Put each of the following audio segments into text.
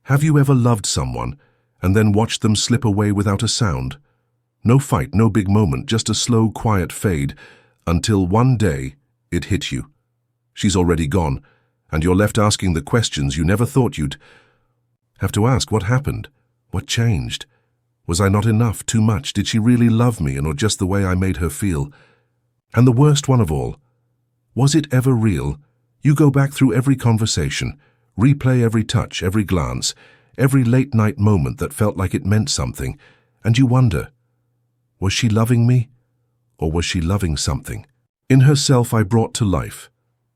Have you ever loved someone and then watched them slip away without a sound? No fight, no big moment, just a slow, quiet fade, until one day it hit you. She's already gone, and you're left asking the questions you never thought you'd have to ask. What happened? What changed? Was I not enough? Too much? Did she really love me, or just the way I made her feel? And the worst one of all, was it ever real? You go back through every conversation, replay every touch, every glance, every late-night moment that felt like it meant something, and you wonder, was she loving me, or was she loving something? In herself I brought to life.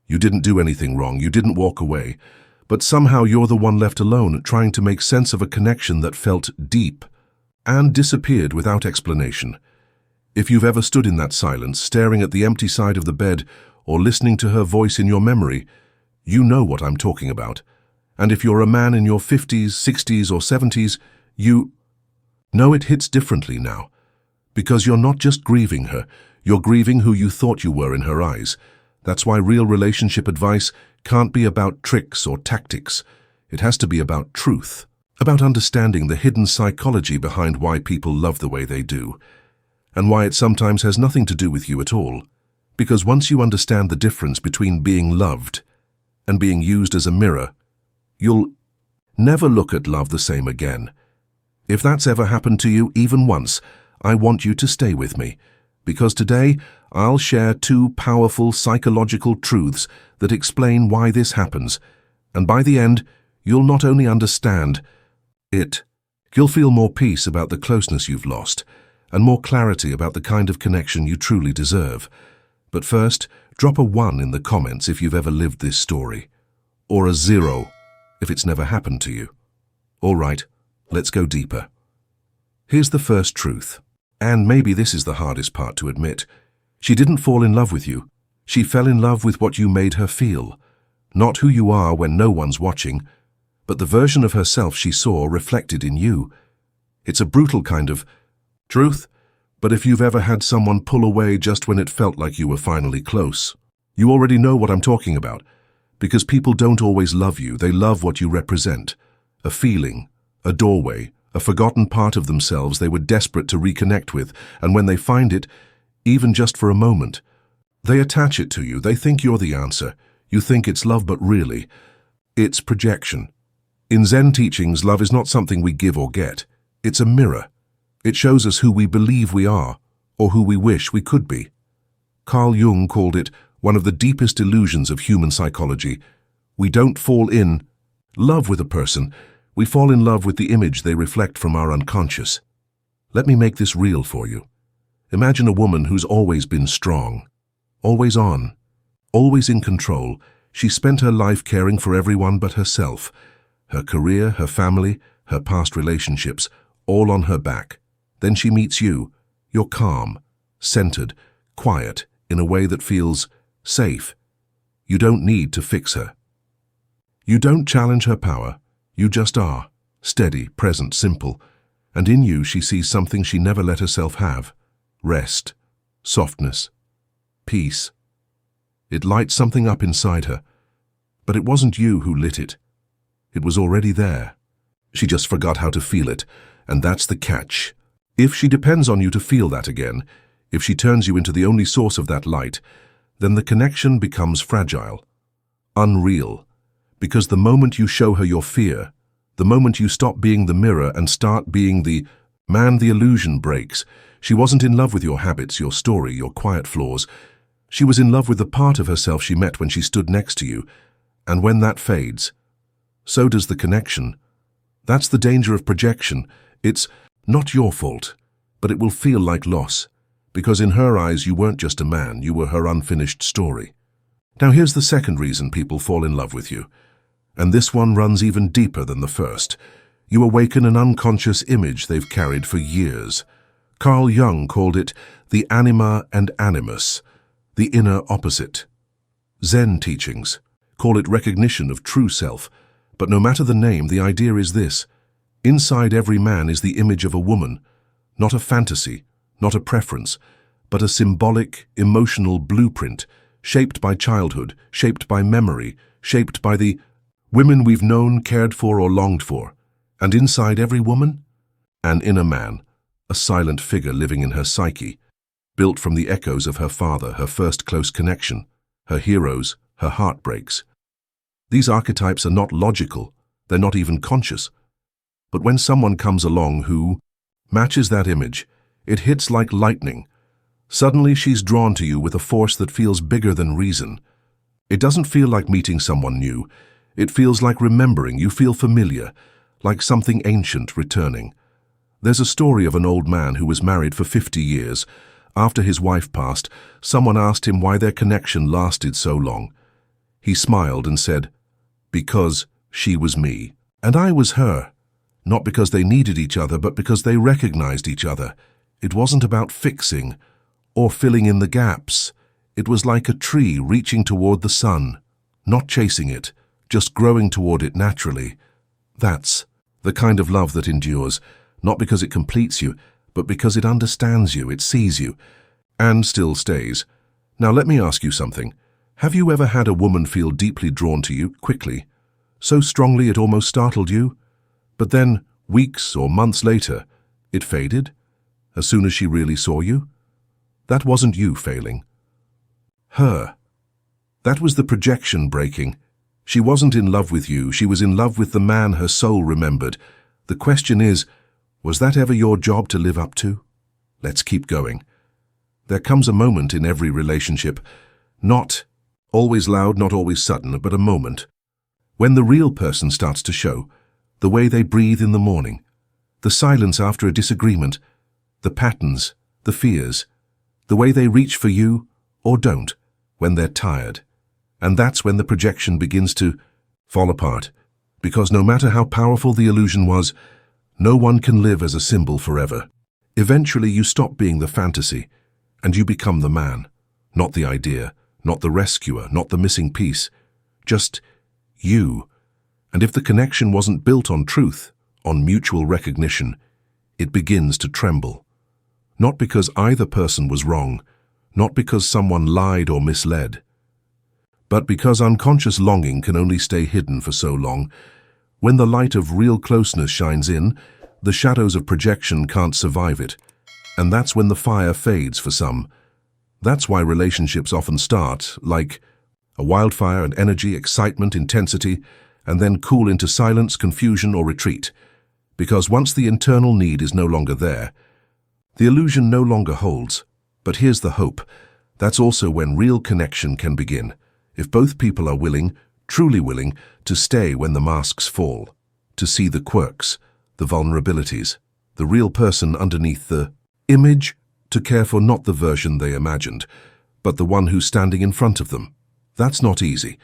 You didn't do anything wrong, you didn't walk away, but somehow you're the one left alone, trying to make sense of a connection that felt deep and disappeared without explanation. If you've ever stood in that silence, staring at the empty side of the bed or listening to her voice in your memory, you know what I'm talking about. And if you're a man in your 50s, 60s, or 70s, you know it hits differently now. Because you're not just grieving her, you're grieving who you thought you were in her eyes. That's why real relationship advice can't be about tricks or tactics. It has to be about truth, about understanding the hidden psychology behind why people love the way they do, and why it sometimes has nothing to do with you at all. Because once you understand the difference between being loved and being used as a mirror, you'll never look at love the same again. If that's ever happened to you, even once, I want you to stay with me, because today I'll share two powerful psychological truths that explain why this happens, and by the end, you'll not only understand it, you'll feel more peace about the closeness you've lost, and more clarity about the kind of connection you truly deserve. But first, drop a 1 in the comments if you've ever lived this story, or a 0 if it's never happened to you. All right, let's go deeper. Here's the first truth, and maybe this is the hardest part to admit. She didn't fall in love with you. She fell in love with what you made her feel. Not who you are when no one's watching, but the version of herself she saw reflected in you. It's a brutal kind of truth, but if you've ever had someone pull away just when it felt like you were finally close, you already know what I'm talking about. Because people don't always love you, they love what you represent. A feeling, a doorway, a forgotten part of themselves they were desperate to reconnect with, and when they find it, even just for a moment, they attach it to you. They think you're the answer. You think it's love, but really, it's projection. In Zen teachings, love is not something we give or get. It's a mirror. It shows us who we believe we are, or who we wish we could be. Carl Jung called it one of the deepest illusions of human psychology. We don't fall in love with a person. We fall in love with the image they reflect from our unconscious. Let me make this real for you. Imagine a woman who's always been strong, always on, always in control. She spent her life caring for everyone but herself. Her career, her family, her past relationships, all on her back. Then she meets you. You're calm, centered, quiet, in a way that feels safe. You don't need to fix her. You don't challenge her power. You just are, steady, present, simple. And in you she sees something she never let herself have. Rest, softness, peace. It lights something up inside her. But it wasn't you who lit it. It was already there. She just forgot how to feel it, and that's the catch. If she depends on you to feel that again, if she turns you into the only source of that light, then the connection becomes fragile, unreal. Because the moment you show her your fear, the moment you stop being the mirror and start being the man, the illusion breaks. She wasn't in love with your habits, your story, your quiet flaws. She was in love with the part of herself she met when she stood next to you. And when that fades, so does the connection. That's the danger of projection. It's not your fault, but it will feel like loss. Because in her eyes you weren't just a man, you were her unfinished story. Now here's the second reason people fall in love with you. And this one runs even deeper than the first. You awaken an unconscious image they've carried for years. Carl Jung called it the anima and animus, the inner opposite. Zen teachings call it recognition of true self. But no matter the name, the idea is this. Inside every man is the image of a woman, not a fantasy, not a preference, but a symbolic, emotional blueprint, shaped by childhood, shaped by memory, shaped by the women we've known, cared for, or longed for. And inside every woman, an inner man, a silent figure living in her psyche, built from the echoes of her father, her first close connection, her heroes, her heartbreaks. These archetypes are not logical, they're not even conscious. But when someone comes along who matches that image, it hits like lightning. Suddenly she's drawn to you with a force that feels bigger than reason. It doesn't feel like meeting someone new. It feels like remembering. You feel familiar, like something ancient returning. There's a story of an old man who was married for 50 years. After his wife passed, someone asked him why their connection lasted so long. He smiled and said, "Because she was me, and I was her. Not because they needed each other, but because they recognized each other. It wasn't about fixing or filling in the gaps. It was like a tree reaching toward the sun, not chasing it, just growing toward it naturally. That's the kind of love that endures, not because it completes you, but because it understands you, it sees you, and still stays. Now let me ask you something. Have you ever had a woman feel deeply drawn to you quickly, so strongly it almost startled you? But then, weeks or months later, it faded, as soon as she really saw you? That wasn't you failing. Her. That was the projection breaking. She wasn't in love with you, she was in love with the man her soul remembered. The question is, was that ever your job to live up to? Let's keep going. There comes a moment in every relationship, not always loud, not always sudden, but a moment, when the real person starts to show. The way they breathe in the morning, the silence after a disagreement, the patterns, the fears, the way they reach for you or don't when they're tired. And that's when the projection begins to fall apart, because no matter how powerful the illusion was, no one can live as a symbol forever. Eventually you stop being the fantasy, and you become the man, not the idea, not the rescuer, not the missing piece, just you. And if the connection wasn't built on truth, on mutual recognition, it begins to tremble. Not because either person was wrong, not because someone lied or misled, but because unconscious longing can only stay hidden for so long. When the light of real closeness shines in, the shadows of projection can't survive it. And that's when the fire fades for some. That's why relationships often start like a wildfire, and energy, excitement, intensity, and then cool into silence, confusion, or retreat. Because once the internal need is no longer there, the illusion no longer holds. But here's the hope. That's also when real connection can begin, if both people are willing, truly willing, to stay when the masks fall, to see the quirks, the vulnerabilities, the real person underneath the image, to care for not the version they imagined, but the one who's standing in front of them. That's not easy,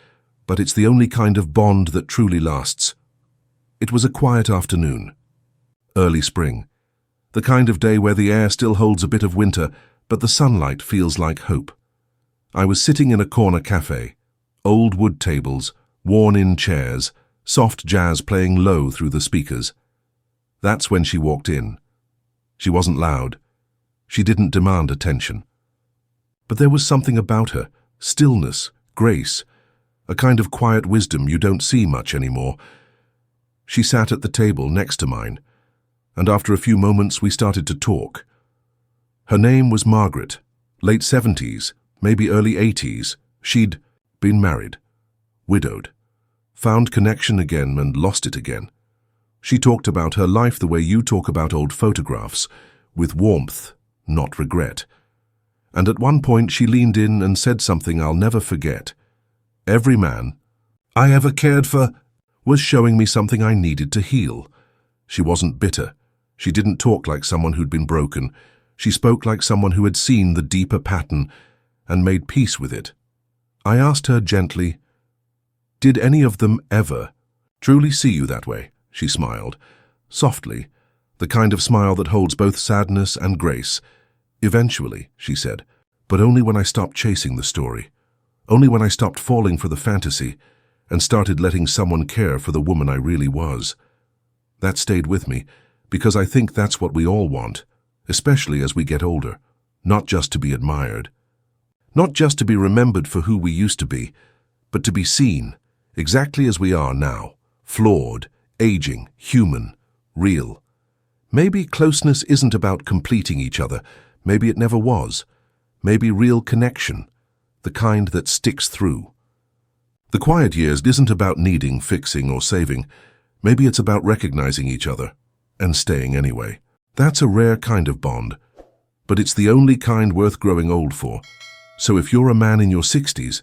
but it's the only kind of bond that truly lasts. It was a quiet afternoon, early spring, the kind of day where the air still holds a bit of winter, but the sunlight feels like hope. I was sitting in a corner cafe, old wood tables, worn-in chairs, soft jazz playing low through the speakers. That's when she walked in. She wasn't loud. She didn't demand attention. But there was something about her, stillness, grace, a kind of quiet wisdom you don't see much anymore. She sat at the table next to mine, and after a few moments we started to talk. Her name was Margaret, late 70s, maybe early 80s. She'd been married, widowed, found connection again and lost it again. She talked about her life the way you talk about old photographs, with warmth, not regret. And at one point she leaned in and said something I'll never forget. Every man I ever cared for was showing me something I needed to heal. She wasn't bitter. She didn't talk like someone who'd been broken. She spoke like someone who had seen the deeper pattern and made peace with it. I asked her gently, "Did any of them ever truly see you that way?" She smiled, softly, the kind of smile that holds both sadness and grace. "Eventually," she said, "but only when I stopped chasing the story. Only when I stopped falling for the fantasy and started letting someone care for the woman I really was." That stayed with me, because I think that's what we all want, especially as we get older, not just to be admired. Not just to be remembered for who we used to be, but to be seen, exactly as we are now, flawed, aging, human, real. Maybe closeness isn't about completing each other. Maybe it never was. Maybe real connection, the kind that sticks through. The quiet years isn't about needing, fixing, or saving. Maybe it's about recognizing each other and staying anyway. That's a rare kind of bond, but it's the only kind worth growing old for. So if you're a man in your 60s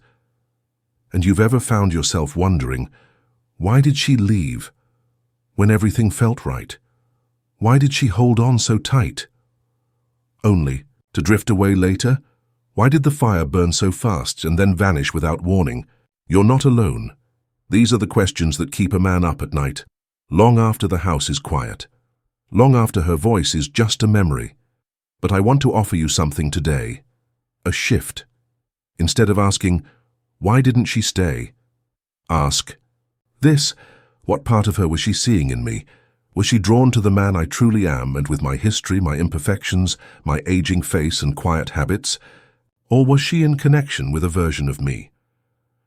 and you've ever found yourself wondering, why did she leave when everything felt right? Why did she hold on so tight? Only to drift away later? Why did the fire burn so fast and then vanish without warning? You're not alone. These are the questions that keep a man up at night, long after the house is quiet, long after her voice is just a memory. But I want to offer you something today, a shift. Instead of asking, why didn't she stay? Ask, this, what part of her was she seeing in me? Was she drawn to the man I truly am, and with my history, my imperfections, my aging face and quiet habits? Or was she in connection with a version of me?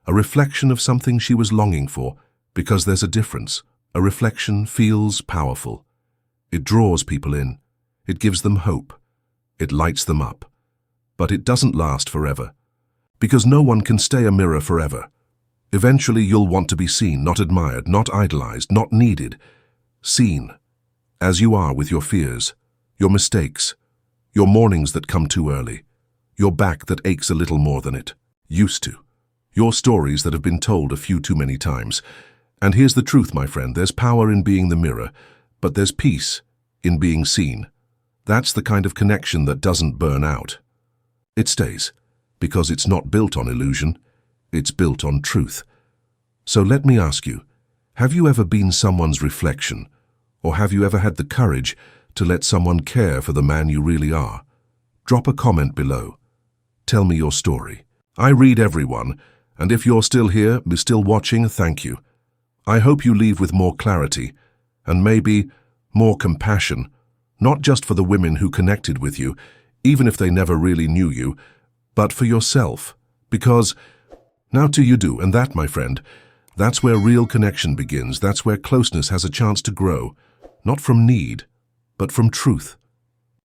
A reflection of something she was longing for, because there's a difference. A reflection feels powerful. It draws people in. It gives them hope. It lights them up. But it doesn't last forever. Because no one can stay a mirror forever. Eventually you'll want to be seen, not admired, not idolized, not needed. Seen, as you are, with your fears, your mistakes, your mornings that come too early, your back that aches a little more than it used to, your stories that have been told a few too many times. And here's the truth, my friend, there's power in being the mirror, but there's peace in being seen. That's the kind of connection that doesn't burn out. It stays, because it's not built on illusion, it's built on truth. So let me ask you, have you ever been someone's reflection? Or have you ever had the courage to let someone care for the man you really are? Drop a comment below. Tell me your story. I read everyone, and if you're still here, still watching, thank you. I hope you leave with more clarity, and maybe more compassion, not just for the women who connected with you, even if they never really knew you, but for yourself. Because now to you do, and that, my friend, that's where real connection begins. That's where closeness has a chance to grow, not from need, but from truth.